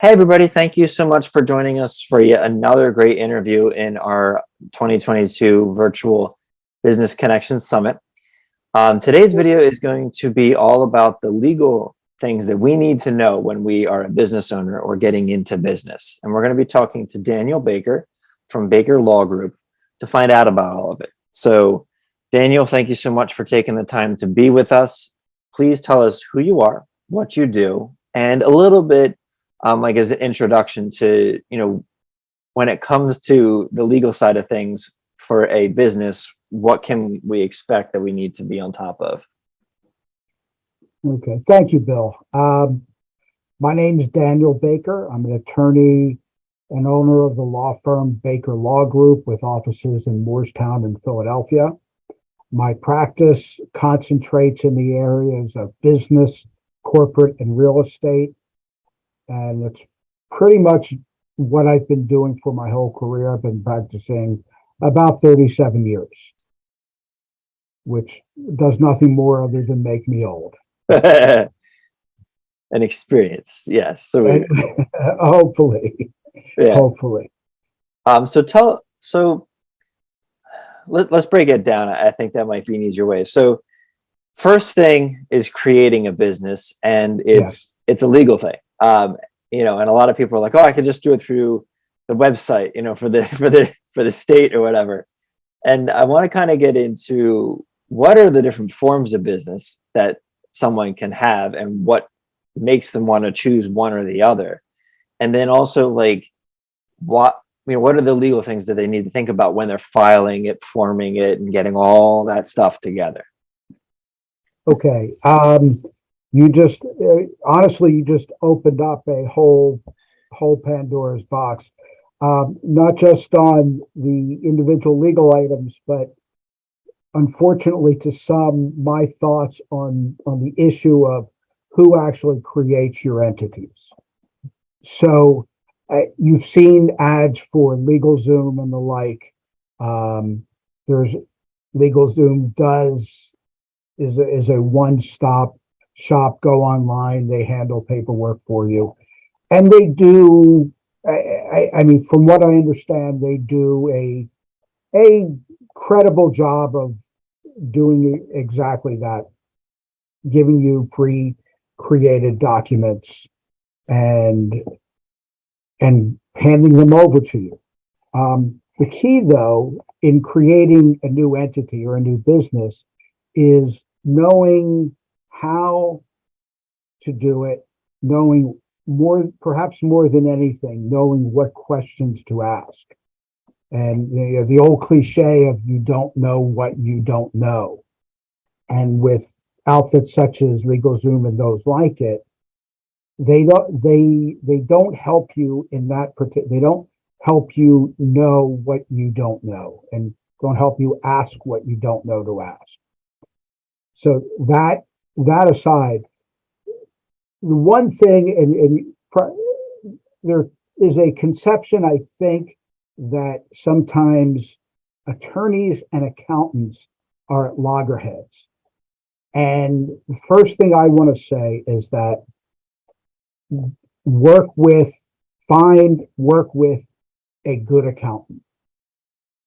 Hey, everybody. Thank you so much for joining us for yet another great interview in our 2022 virtual Business Connections Summit. Today's video is going to be all about the legal things that we need to know when we are a business owner or getting into business. And we're going to be talking to Daniel Baker from Baker Law Group to find out about all of it. So, Daniel, thank you so much for taking the time to be with us. Please tell us who you are, what you do, and a little bit like as an introduction to, when it comes to the legal side of things for a business, what can we expect that we need to be on top of? Okay, thank you, Bill. My name is Daniel Baker. I'm an attorney and owner of the law firm Baker Law Group with offices in Moorestown and Philadelphia. My practice concentrates in the areas of business, corporate, and real estate. And it's pretty much what I've been doing for my whole career. I've been practicing about 37 years, which does nothing more other than make me old. An experience, yes. So Hopefully, yeah. hopefully. So let's break it down. I think that might be an easier way. So first thing is creating a business, and it's a legal thing. And a lot of people are like, oh, I could just do it through the website, for the state or whatever. And I want to kind of get into what are the different forms of business that someone can have and what makes them want to choose one or the other. And then also what are the legal things that they need to think about when they're filing it, forming it, and getting all that stuff together? Okay. You just honestly, you just opened up a whole Pandora's box, not just on the individual legal items, but unfortunately to some, my thoughts on the issue of who actually creates your entities. So you've seen ads for LegalZoom and the like. There's LegalZoom is a one-stop shop. Go online, they handle paperwork for you, and they do. I mean, from what I understand, they do a credible job of doing exactly that, giving you pre-created documents and handing them over to you. The key, though, in creating a new entity or a new business is knowing how to do it, knowing perhaps more than anything, knowing what questions to ask. And the old cliche of you don't know what you don't know. And with outfits such as LegalZoom and those like it, they don't help you in that particular. They don't help you know what you don't know, and don't help you ask what you don't know to ask. So that aside, the one thing, and there is a conception, I think, that sometimes attorneys and accountants are at loggerheads. And the first thing I want to say is that work with a good accountant,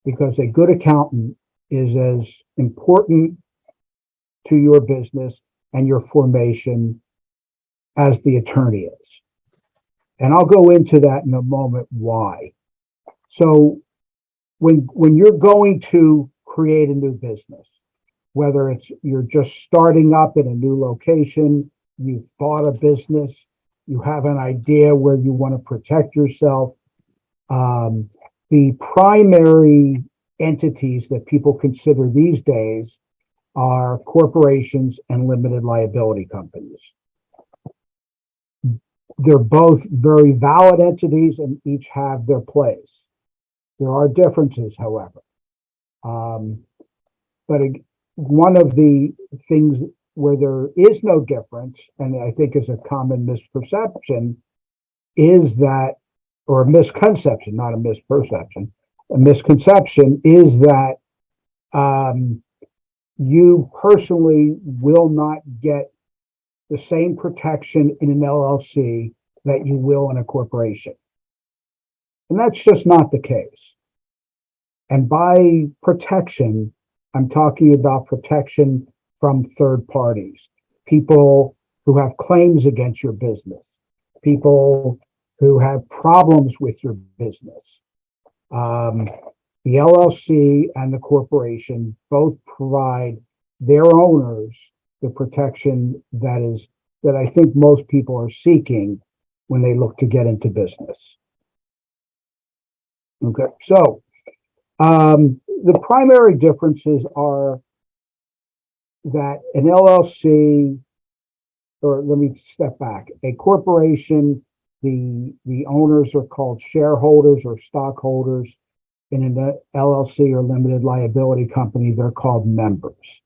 because a good accountant is as important to your business and your formation as the attorney is. And I'll go into that in a moment why. So when you're going to create a new business, whether you're just starting up in a new location, you've bought a business, you have an idea where you want to protect yourself, the primary entities that people consider these days are corporations and limited liability companies. They're both very valid entities and each have their place. There are differences, however. But one of the things where there is no difference, and I think is a common misperception, is that, or a misconception, not a misperception, a misconception is that you personally will not get the same protection in an LLC that you will in a corporation. And that's just not the case. And by protection, I'm talking about protection from third parties, people who have claims against your business, people who have problems with your business. The LLC and the corporation both provide their owners the protection that I think most people are seeking when they look to get into business. Okay, so the primary differences are that an LLC, or let me step back, a corporation, the owners are called shareholders or stockholders. In an LLC or limited liability company, they're called members.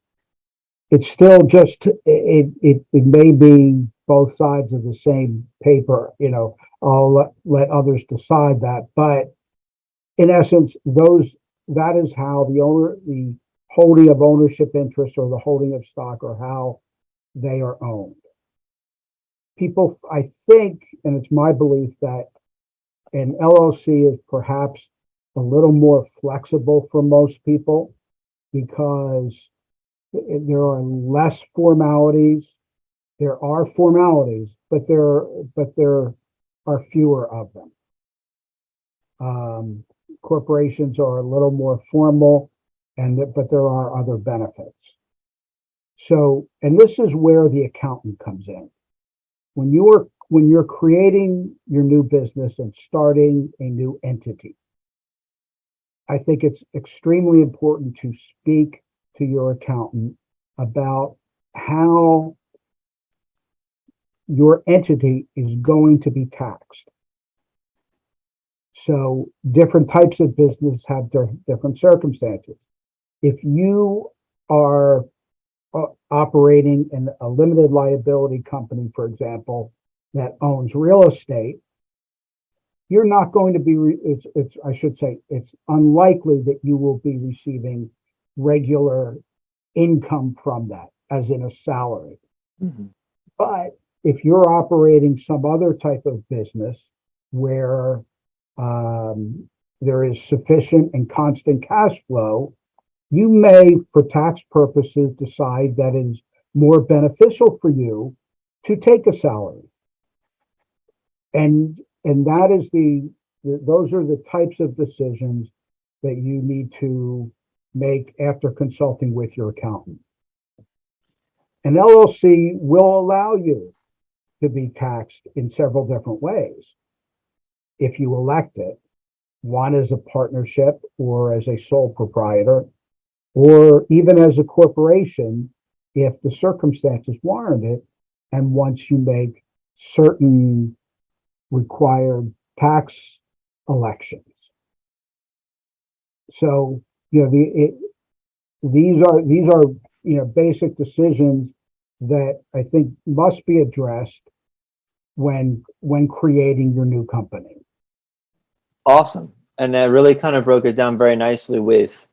It's still just, it may be both sides of the same paper, I'll let others decide that, but in essence, that is how the holding of ownership interests or the holding of stock or how they are owned. People, I think, and it's my belief that an LLC is perhaps a little more flexible for most people because there are less formalities. There are formalities, but there are fewer of them. Corporations are a little more formal, but there are other benefits. So, and this is where the accountant comes in. When you're creating your new business and starting a new entity, I think it's extremely important to speak to your accountant about how your entity is going to be taxed. So different types of business have different circumstances. If you are operating in a limited liability company, for example, that owns real estate, you're not going to be, I should say, it's unlikely that you will be receiving regular income from that, as in a salary. Mm-hmm. But if you're operating some other type of business where there is sufficient and constant cash flow, you may, for tax purposes, decide that it's more beneficial for you to take a salary. And that is those are the types of decisions that you need to make after consulting with your accountant. An LLC will allow you to be taxed in several different ways if you elect it. One as a partnership or as a sole proprietor, or even as a corporation if the circumstances warrant it, and once you make certain required tax elections. So, these are basic decisions that I think must be addressed when creating your new company. Awesome. And that really kind of broke it down very nicely with,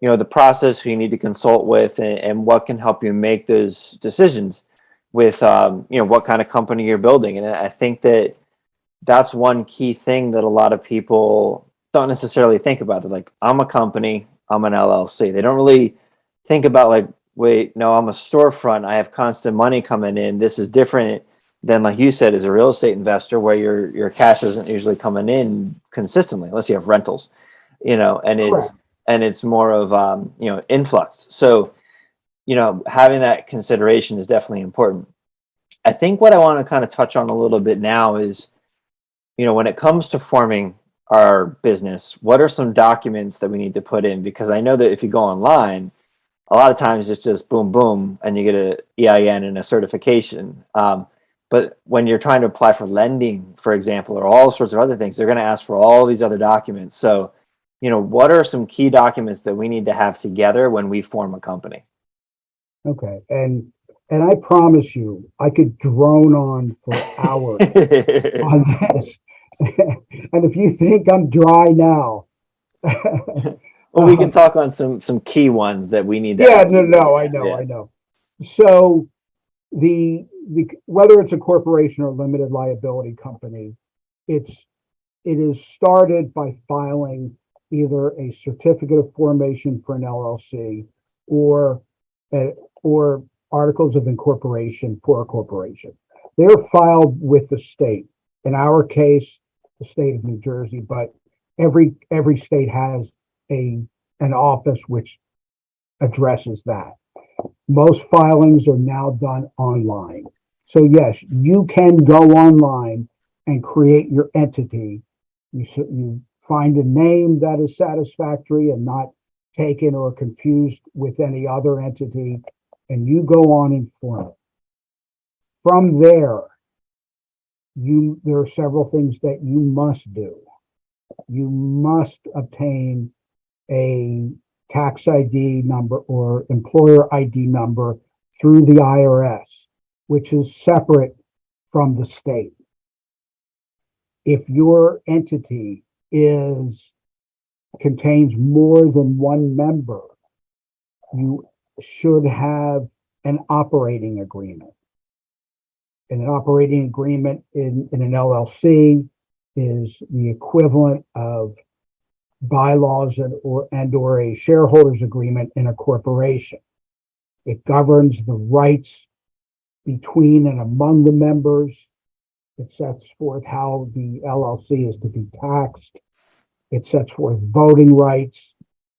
the process who you need to consult with and what can help you make those decisions with, what kind of company you're building. And I think that's one key thing that a lot of people don't necessarily think about. They're like, I'm a company, I'm an LLC. They don't really think about like, wait, no, I'm a storefront. I have constant money coming in. This is different than, like you said, as a real estate investor where your cash isn't usually coming in consistently unless you have rentals, and it's more of, influx. So, having that consideration is definitely important. I think what I want to kind of touch on a little bit now is, when it comes to forming our business, what are some documents that we need to put in? Because I know that if you go online, a lot of times it's just boom, boom, and you get a EIN and a certification. But when you're trying to apply for lending, for example, or all sorts of other things, they're going to ask for all these other documents. So, what are some key documents that we need to have together when we form a company? Okay. And I promise you, I could drone on for hours on this. And if you think I'm dry now. Well, we can talk on some key ones that we need to have. No, I know. So the whether it's a corporation or limited liability company, it is started by filing either a certificate of formation for an LLC or a, or articles of incorporation for a corporation. They're filed with the state. In our case, the state of New Jersey, but every state has an office which addresses that. Most filings are now done online. So yes, you can go online and create your entity. You find a name that is satisfactory and not taken or confused with any other entity, and you go on and form it. From there, there are several things that you must do. You must obtain a tax ID number or employer ID number through the IRS, which is separate from the state. If your entity contains more than one member, you should have an operating agreement. And an operating agreement in an LLC is the equivalent of bylaws or a shareholders agreement in a corporation. It governs the rights between and among the members. It sets forth how the LLC is to be taxed. It sets forth voting rights,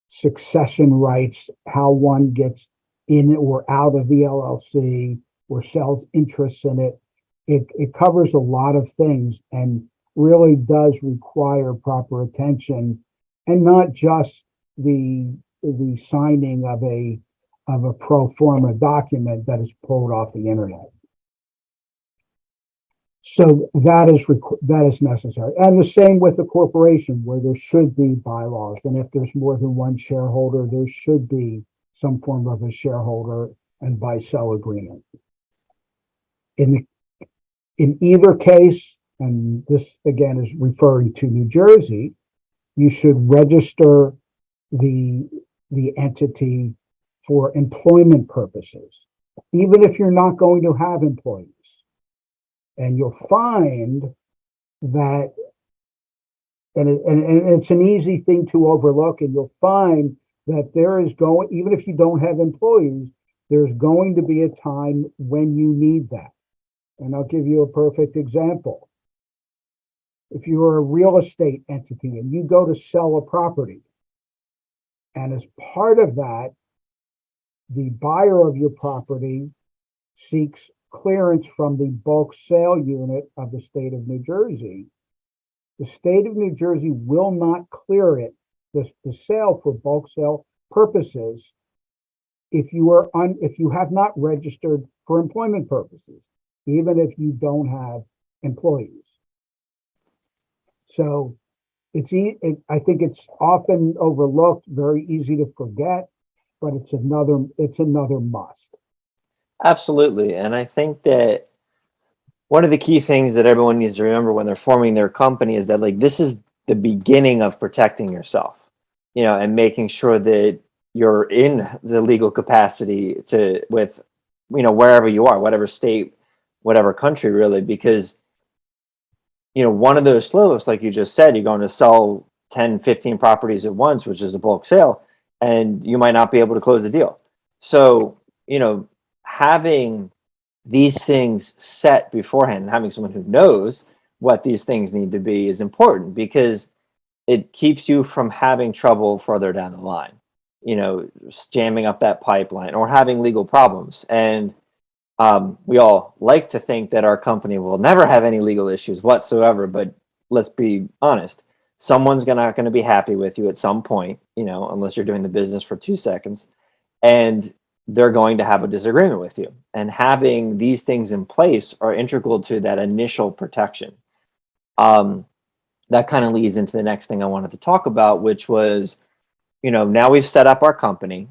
succession rights, how one gets in or out of the LLC or sells interests in it. It covers a lot of things and really does require proper attention, and not just the signing of a pro forma document that is pulled off the internet. So that is necessary. And the same with a corporation, where there should be bylaws. And if there's more than one shareholder, there should be some form of a shareholder and buy-sell agreement. In either case, and this again is referring to New Jersey, you should register the entity for employment purposes, even if you're not going to have employees. And you'll find that, and it's an easy thing to overlook, and you'll find that even if you don't have employees, there's going to be a time when you need that. And I'll give you a perfect example. If you're a real estate entity and you go to sell a property, and as part of that, the buyer of your property seeks clearance from the bulk sale unit of the state of New Jersey, the state of New Jersey will not clear it, the sale for bulk sale purposes, if you have not registered for employment purposes, even if you don't have employees. So I think it's often overlooked, very easy to forget, but it's another must. Absolutely. And I think that one of the key things that everyone needs to remember when they're forming their company is that, like, this is the beginning of protecting yourself, and making sure that you're in the legal capacity with wherever you are, whatever state, whatever country, really, because one of those slopes, like you just said, you're going to sell 10, 15 properties at once, which is a bulk sale, and you might not be able to close the deal. So, having these things set beforehand and having someone who knows what these things need to be is important, because it keeps you from having trouble further down the line, jamming up that pipeline or having legal problems. And we all like to think that our company will never have any legal issues whatsoever, but let's be honest. Someone's not going to be happy with you at some point, unless you're doing the business for 2 seconds, and they're going to have a disagreement with you. And having these things in place are integral to that initial protection. That kind of leads into the next thing I wanted to talk about, which was, now we've set up our company,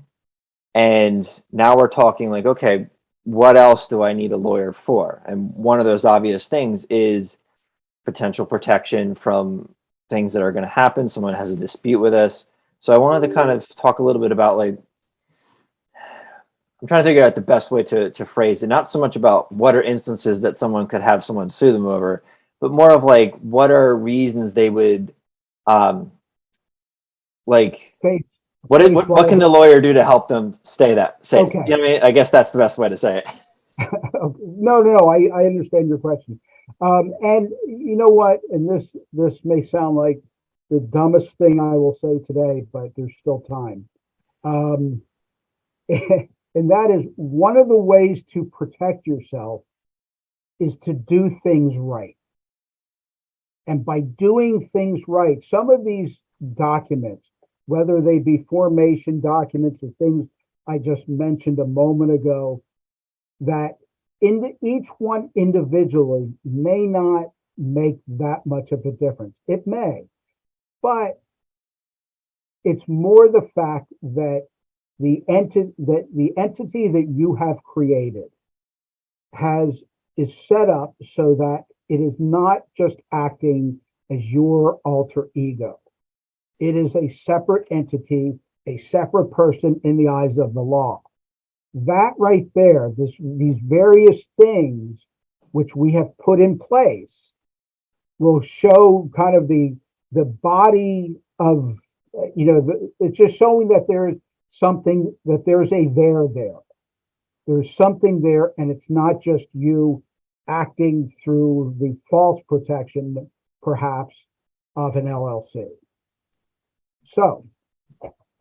and now we're talking like, okay, what else do I need a lawyer for? And one of those obvious things is potential protection from things that are going to happen. Someone has a dispute with us. So I wanted to kind of talk a little bit about, like, I'm trying to figure out the best way to phrase it. Not so much about what are instances that someone could have someone sue them over, but more of like what are reasons they would um like Face, what can the liability. lawyer do to help them stay that safe? Okay. You know what I mean? I guess that's the best way to say it. No, no, no. I understand your question. And you know what? And this may sound like the dumbest thing I will say today, but there's still time. Um, and that is one of the ways to protect yourself is to do things right. And by doing things right, some of these documents, whether they be formation documents or things I just mentioned a moment ago, that in each one individually may not make that much of a difference. It may, but it's more the fact that the entity that you have created has is set up so that it is not just acting as your alter ego. It is a separate entity, a separate person in the eyes of the law. That right there, these various things which we have put in place will show kind of the body of it's just showing that there is something, that there's a there. There's something there, and it's not just you acting through the false protection, perhaps, of an LLC. So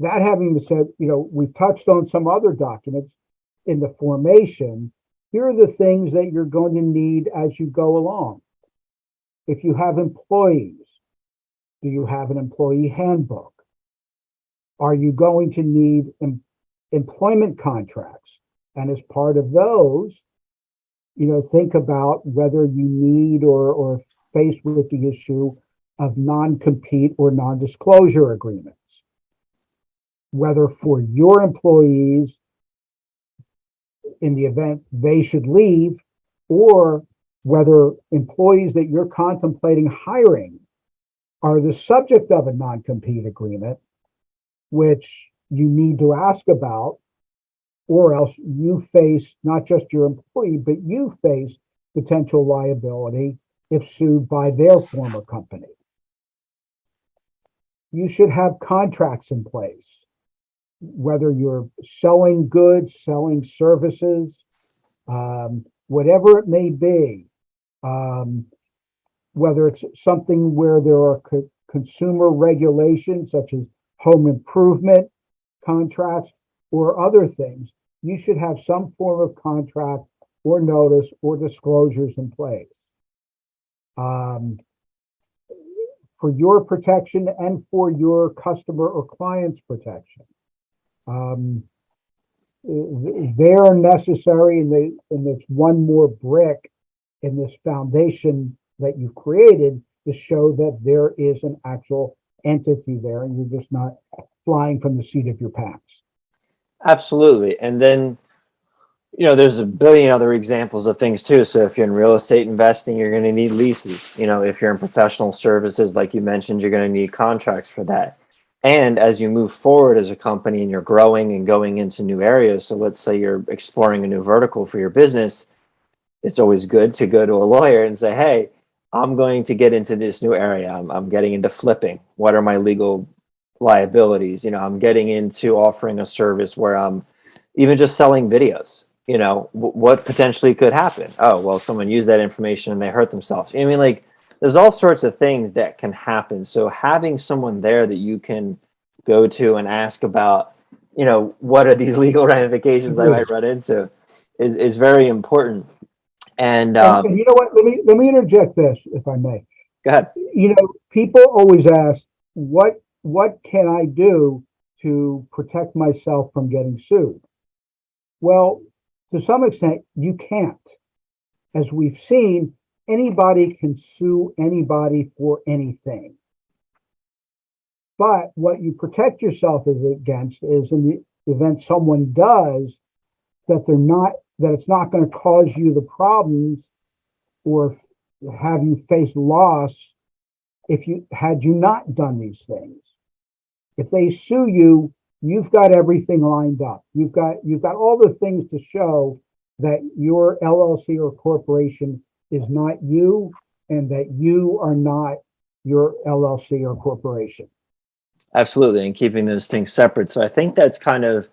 that having been said, we've touched on some other documents in the formation. Here are the things that you're going to need as you go along. If you have employees, do you have an employee handbook? Are you going to need employment contracts? And as part of those, think about whether you need or faced with the issue of non-compete or non-disclosure agreements. Whether for your employees, in the event they should leave, or whether employees that you're contemplating hiring are the subject of a non-compete agreement, which you need to ask about, or else you face not just your employee, but you face potential liability if sued by their former company. You should have contracts in place, whether you're selling goods, selling services, whatever it may be, whether it's something where there are consumer regulations such as home improvement contracts or other things, you should have some form of contract or notice or disclosures in place for your protection and for your customer or client's protection. They're necessary, and it's one more brick in this foundation that you've created to show that there is an actual entity there, and you're just not flying from the seat of your pants. Absolutely. And then, there's a billion other examples of things too. So if you're in real estate investing, you're going to need leases. If you're in professional services, like you mentioned, you're going to need contracts for that. And as you move forward as a company and you're growing and going into new areas, so let's say you're exploring a new vertical for your business, it's always good to go to a lawyer and say, hey, I'm going to get into this new area. I'm getting into flipping. What are my legal liabilities? I'm getting into offering a service where I'm even just selling videos. What potentially could happen? Oh, well, someone used that information and they hurt themselves. I mean, like, there's all sorts of things that can happen. So having someone there that you can go to and ask about, what are these legal ramifications I might run into is very important. And And you know what? Let me interject this, if I may. go ahead. People always ask, what can I do to protect myself from getting sued? Well, to some extent, you can't. As we've seen, anybody can sue anybody for anything. But what you protect yourself against is, in the event someone does, that it's not going to cause you the problems or have you face loss had you not done these things. If they sue you, you've got everything lined up. You've got all the things to show that your LLC or corporation is not you, and that you are not your LLC or corporation. Absolutely, and keeping those things separate. So I think that's kind of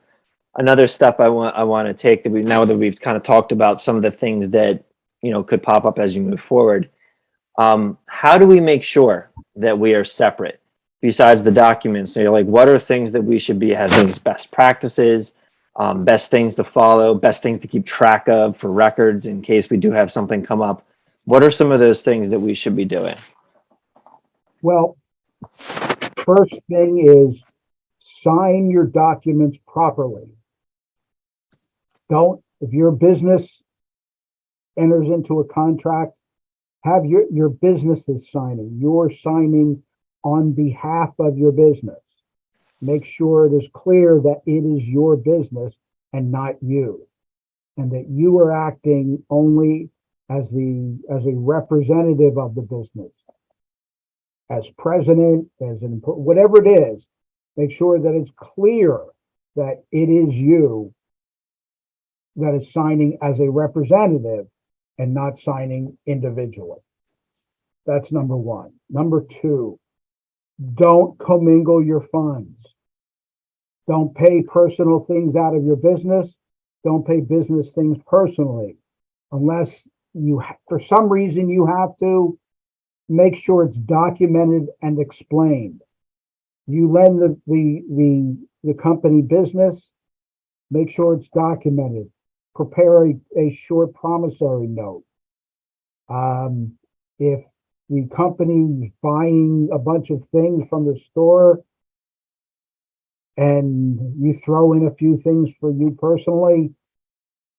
another step I want to take, that we, now that we've kind of talked about some of the things that could pop up as you move forward. How do we make sure that we are separate besides the documents? So you're like, what are things that we should be having as best practices, best things to follow, best things to keep track of for records in case we do have something come up? What are some of those things that we should be doing? Well, first thing is sign your documents properly. If your business enters into a contract, have your business is signing. You're signing on behalf of your business. Make sure it is clear that it is your business and not you, and that you are acting only as a representative of the business, as president, as an employee, whatever it is. Make sure that it's clear that it is you that is signing as a representative and not signing individually. That's number one. Number two, don't commingle your funds. Don't pay personal things out of your business. Don't pay business things personally. Unless for some reason you have to, make sure it's documented and explained. You lend the company business, make sure it's documented. Prepare a short promissory note. If the company is buying a bunch of things from the store and you throw in a few things for you personally,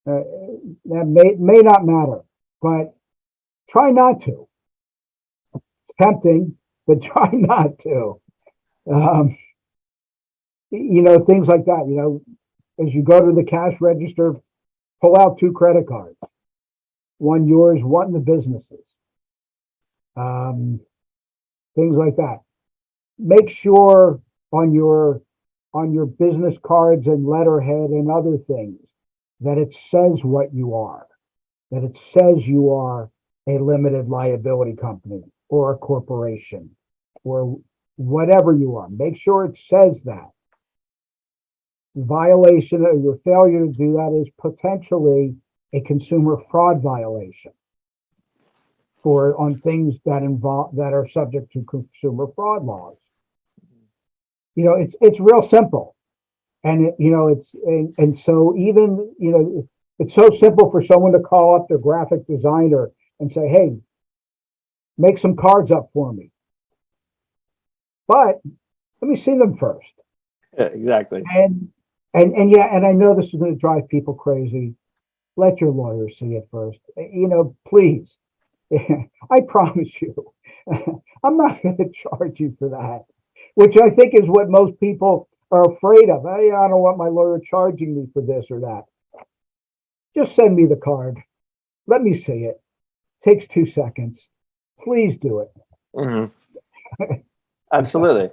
that may not matter, but try not to. It's tempting, but try not to. Things like that. As you go to the cash register, pull out 2 credit cards, one yours, one the business's. Things like that. Make sure on your business cards and letterhead and other things that it says what you are, that it says you are a limited liability company or a corporation or whatever you are. Make sure it says that. Violation or your failure to do that is potentially a consumer fraud violation on things that are subject to consumer fraud laws. It's real simple, and so even it's so simple for someone to call up their graphic designer and say, "Hey, make some cards up for me," but let me see them first. Yeah, exactly. And I know this is going to drive people crazy. Let your lawyer see it first. Please. I promise you, I'm not going to charge you for that, which I think is what most people are afraid of. I don't want my lawyer charging me for this or that. Just send me the card. Let me see it. Takes 2 seconds. Please do it. Mm-hmm. Absolutely.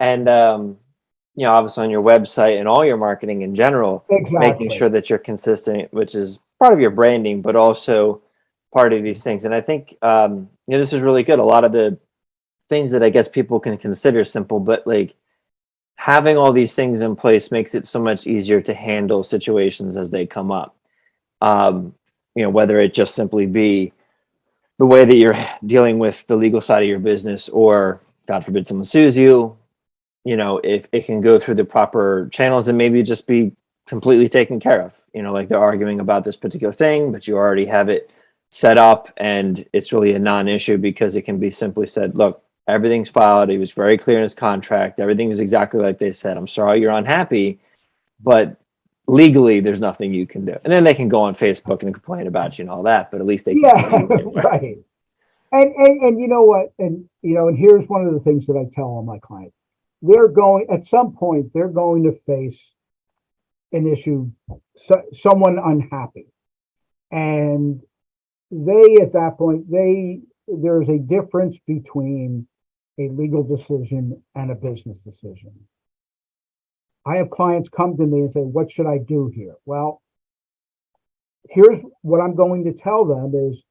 And, obviously on your website and all your marketing in general, Exactly. making sure that you're consistent, which is part of your branding, but also part of these things. And I think, this is really good. A lot of the things that I guess people can consider simple, but like having all these things in place makes it so much easier to handle situations as they come up. Whether it just simply be the way that you're dealing with the legal side of your business, or God forbid someone sues you, if it can go through the proper channels and maybe just be completely taken care of. Like they're arguing about this particular thing, but you already have it set up and it's really a non-issue because it can be simply said, look, everything's filed. He was very clear in his contract. Everything is exactly like they said. I'm sorry you're unhappy, but legally there's nothing you can do. And then they can go on Facebook and complain about you and all that, but at least they can. Right. And you know what? And here's one of the things that I tell all my clients. At some point, they're going to face an issue, someone unhappy. And at that point, there's a difference between a legal decision and a business decision. I have clients come to me and say, what should I do here? Well, here's what I'm going to tell them is,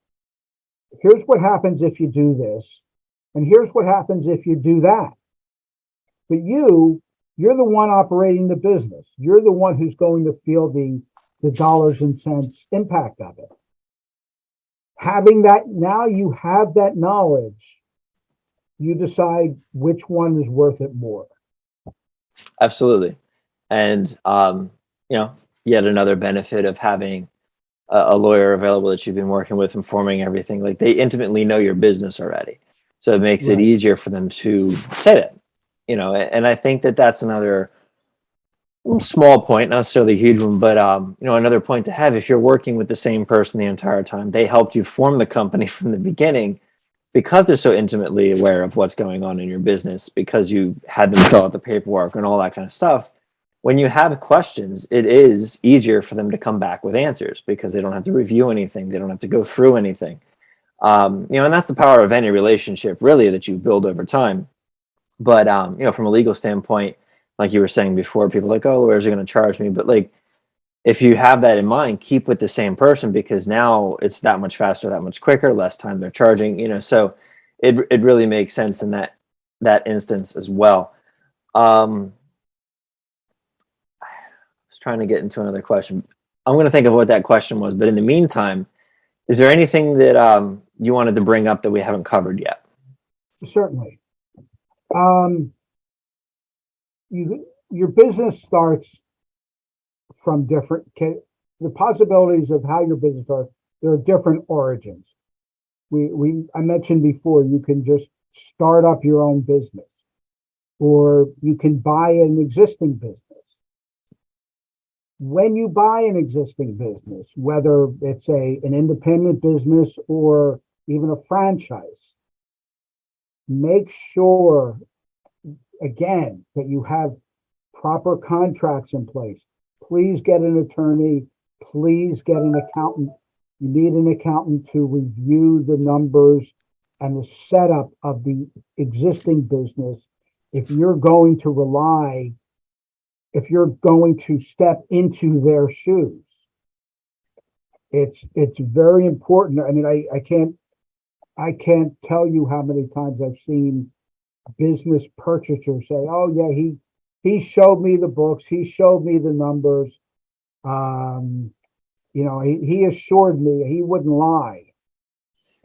here's what happens if you do this, and here's what happens if you do that. But you're the one operating the business. You're the one who's going to feel the dollars and cents impact of it. Having that, now you have that knowledge, you decide which one is worth it more. Absolutely. And, you know, yet another benefit of having a lawyer available that you've been working with, informing everything, like they intimately know your business already. So it makes it Right. easier for them to say that, you know, and I think that that's another small point, not necessarily a huge one, but, you know, another point to have if you're working with the same person the entire time, they helped you form the company from the beginning because they're so intimately aware of what's going on in your business, because you had them fill out the paperwork and all that kind of stuff. When you have questions, it is easier for them to come back with answers because they don't have to review anything. They don't have to go through anything. You know, and that's the power of any relationship really that you build over time. But, you know, from a legal standpoint, like you were saying before, people are like, oh, lawyers are going to charge me. But like, if you have that in mind, keep with the same person because now it's that much faster, that much quicker, less time they're charging, you know, so it really makes sense in that instance as well. I was trying to get into another question. I'm going to think of what that question was, but in the meantime, is there anything that you wanted to bring up that we haven't covered yet? Certainly. Um, your business starts from different, the possibilities of how your business starts, there are different origins. I mentioned before, you can just start up your own business, or you can buy an existing business. When you buy an existing business, whether it's an independent business or even a franchise, make sure, again, that you have proper contracts in place. Please get an attorney. Please get an accountant. You need an accountant to review the numbers and the setup of the existing business. If you're going to step into their shoes, it's very important. I mean, I can't tell you how many times I've seen business purchasers say, oh yeah, he showed me the books, he showed me the numbers. You know, he assured me he wouldn't lie.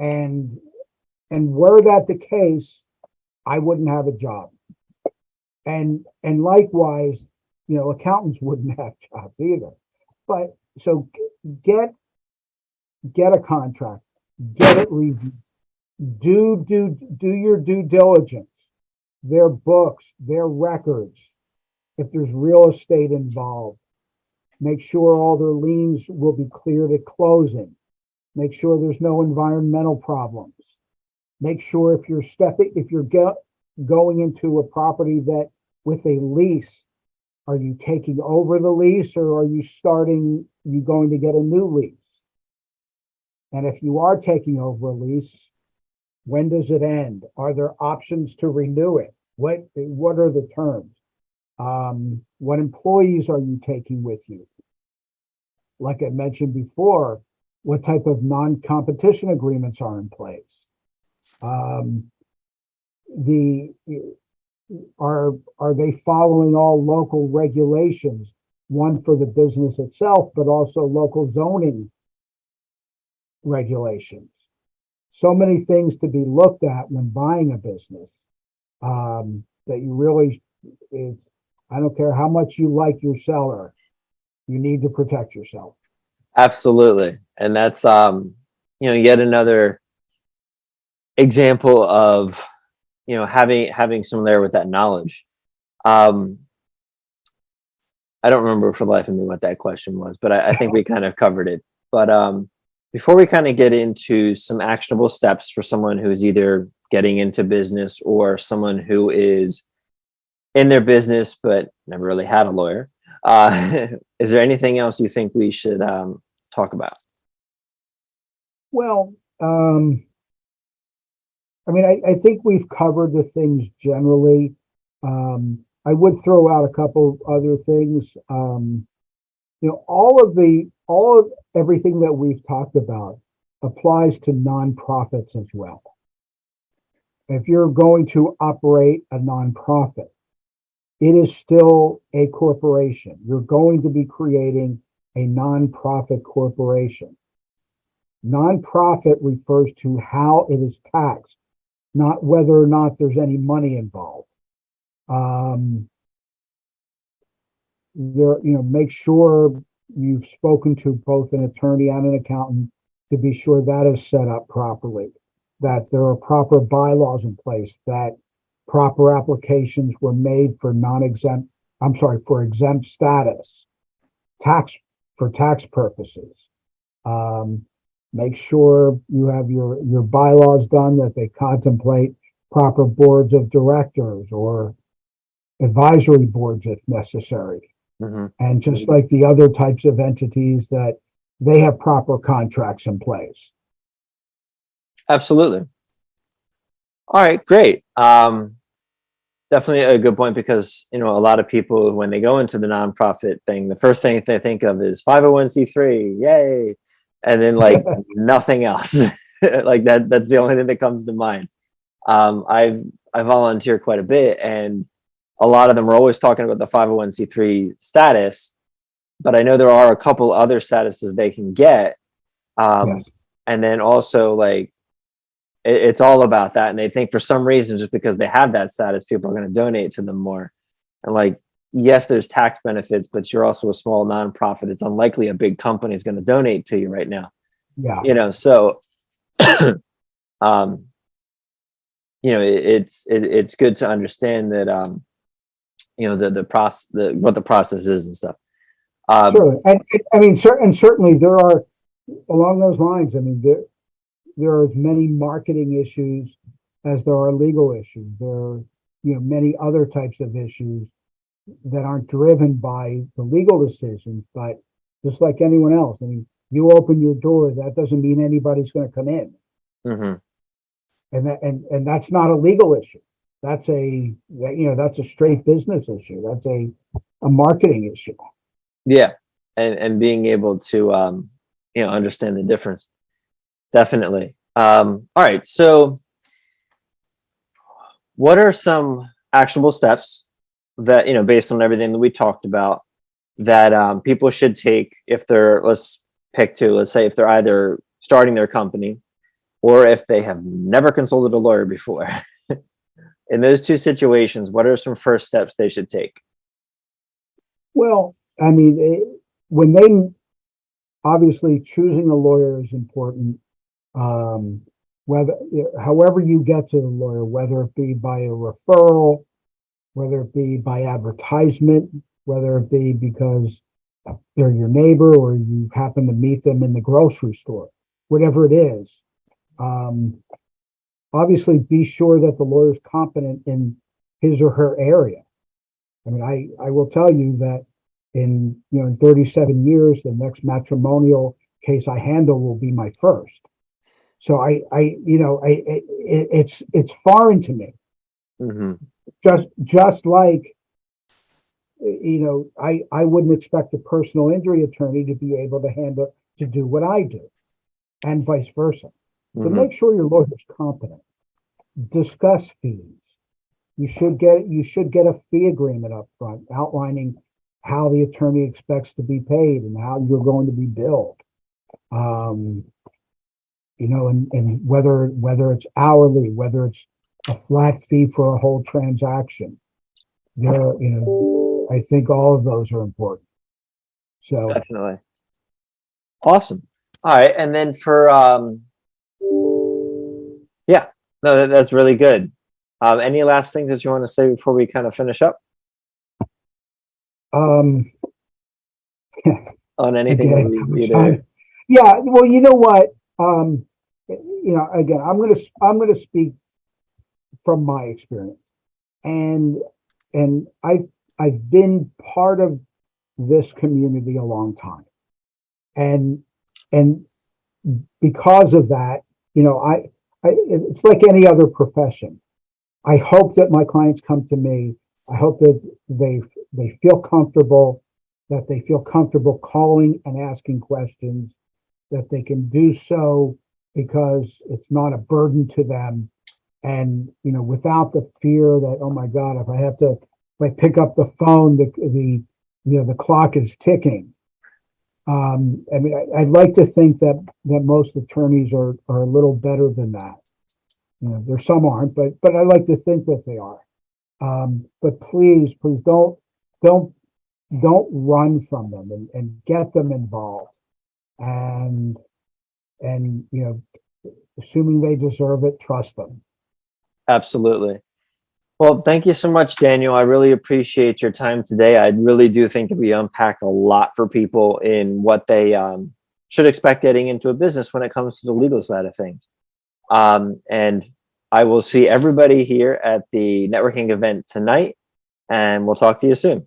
And were that the case, I wouldn't have a job. And likewise, you know, accountants wouldn't have jobs either. But so get a contract, get it reviewed, do your due diligence, their books, their records. If there's real estate involved, make sure all their liens will be cleared at closing. Make sure there's no environmental problems. Make sure if you're going into a property that with a lease, are you taking over the lease or are you going to get a new lease? And if you are taking over a lease, when does it end? Are there options to renew it? What are the terms? What employees are you taking with you? Like I mentioned before, what type of non-competition agreements are in place? The are they following all local regulations? One for the business itself, but also local zoning regulations. So many things to be looked at when buying a business, that you really, I don't care how much you like your seller, you need to protect yourself. Absolutely. And that's, you know, yet another example of, you know, having someone there with that knowledge. Um, I don't remember for the life of me what that question was, but I think we kind of covered it. But before we kind of get into some actionable steps for someone who's either getting into business or someone who is in their business but never really had a lawyer, is there anything else you think we should talk about? Well, I mean, I think we've covered the things generally. I would throw out a couple other things. All of everything that we've talked about applies to nonprofits as well. If you're going to operate a nonprofit, it is still a corporation. You're going to be creating a nonprofit corporation. Nonprofit refers to how it is taxed, not whether or not there's any money involved. Make sure you've spoken to both an attorney and an accountant to be sure that is set up properly, that there are proper bylaws in place, that proper applications were made for for exempt status, for tax purposes. Make sure you have your bylaws done, that they contemplate proper boards of directors or advisory boards if necessary. Mm-hmm. And just like the other types of entities, that they have proper contracts in place. Absolutely. All right, great. Definitely a good point, because a lot of people, when they go into the nonprofit thing, the first thing they think of is 501c3, yay, and then like nothing else. Like that's the only thing that comes to mind. I volunteer quite a bit, and a lot of them are always talking about the 501c3 status, but I know there are a couple other statuses they can get. Yes. And then also, like, it's all about that. And they think for some reason, just because they have that status, people are going to donate to them more. And like, yes, there's tax benefits, but you're also a small nonprofit. It's unlikely a big company is going to donate to you right now. Yeah. So, it's good to understand that, the process, what the process is and stuff. Certainly. And I mean, certainly there are, along those lines, I mean, there are as many marketing issues as there are legal issues. There are, many other types of issues that aren't driven by the legal decisions, but just like anyone else, I mean, you open your door, that doesn't mean anybody's going to come in. Mm-hmm. And that's not a legal issue. That's that's a straight business issue. That's a marketing issue. Yeah. And being able to, understand the difference. Definitely. All right. So what are some actionable steps that, based on everything that we talked about, that people should take if they're, let's say if they're either starting their company or if they have never consulted a lawyer before? In those two situations, what are some first steps they should take? Well, I mean, when they obviously choosing a lawyer is important. However you get to the lawyer, whether it be by a referral, whether it be by advertisement, whether it be because they're your neighbor or you happen to meet them in the grocery store, whatever it is, obviously be sure that the lawyer is competent in his or her area. I mean, I will tell you that in 37 years, the next matrimonial case I handle will be my first. So it's foreign to me. Mm-hmm. Just like, I wouldn't expect a personal injury attorney to be able to do what I do, and vice versa. So Mm-hmm. make sure your lawyer is competent. Discuss fees. You should get a fee agreement up front outlining how the attorney expects to be paid and how you're going to be billed. And whether it's hourly, whether it's a flat fee for a whole transaction. I think all of those are important. So Definitely. Awesome. All right. And then for, yeah, no, that's really good. Any last things that you want to say before we kind of finish up um on anything again, that we either? yeah, well, you know what? Again, I'm gonna speak from my experience. And I've been part of this community a long time. And because of that, it's like any other profession. I hope that my clients come to me I hope that they feel comfortable, that they feel comfortable calling and asking questions, that they can do so because it's not a burden to them. And, without the fear that, oh my God, if I pick up the phone, the clock is ticking. I mean, I'd like to think that most attorneys are a little better than that. There's some aren't, but I like to think that they are. But please don't run from them, and get them involved. And assuming they deserve it, trust them. Absolutely. Well, thank you so much, Daniel. I really appreciate your time today. I really do think that we unpacked a lot for people in what they should expect getting into a business when it comes to the legal side of things. And I will see everybody here at the networking event tonight, and we'll talk to you soon.